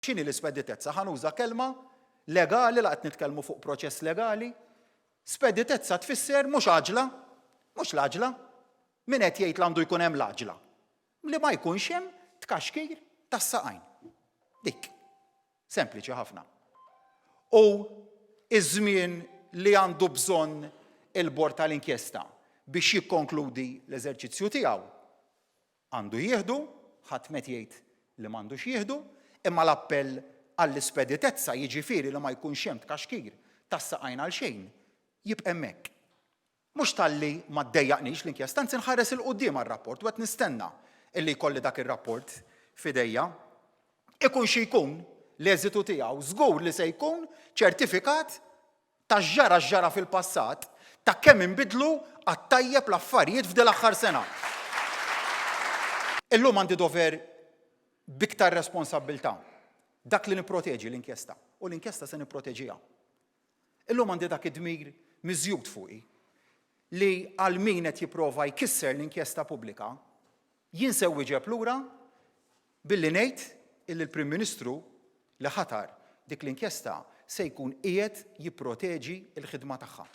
X'inhi l-ispeditezza? Ħanuża kelma legali laqgħet nitkellmu fuq proċess legali. Speditezza tfisser mhux għaġla, mhux l-għaġla. Min qed jgħid għandu jkun hemm l-għaġla. Li ma jkunx hemm tkaxkir tas-saqajn. Dik. Sempliċi ħafna. U iż-żmien li għandu bżonn il-bord tal-inkjesta biex jikkonkludi l-eżerċizzju tiegħu għandu jieħdu, ħadd met jgħid li m'għandux jieħdu, imma l-appell għall-ispeditezza jiġifieri li ma jkunx hemm tkaxkir tas-saqajn għal xejn jibqa' hemmhekk. Mhux talli ma ddejjaqniex l-inkjesta, anzi nħares il quddiem għar-rapport u qed nistenna illi jkolli dak ir-rapport f'idejja. Ikun xi jkun l-eżitu tiegħu żgur li se jkun ċertifikat ta' ġara fil-passat ta' kemm inbidlu għat-tajjeb l-affarijiet f'din l-aħħar sena. Illum għandi dover biktar responsabbiltà dak li nipproteġi l-inkjesta u l-inkjesta se nipproteġiha. Illum għandi dak id-dmir miżjud fuqi li għal min qed jipprova jkisser l-inkjesta pubblika jien se wieġeb lura billi ngħid illi l-Prim Ministru li ħatar dik l-inkjesta se jkun qiegħed jipproteġi l-ħidma tagħha.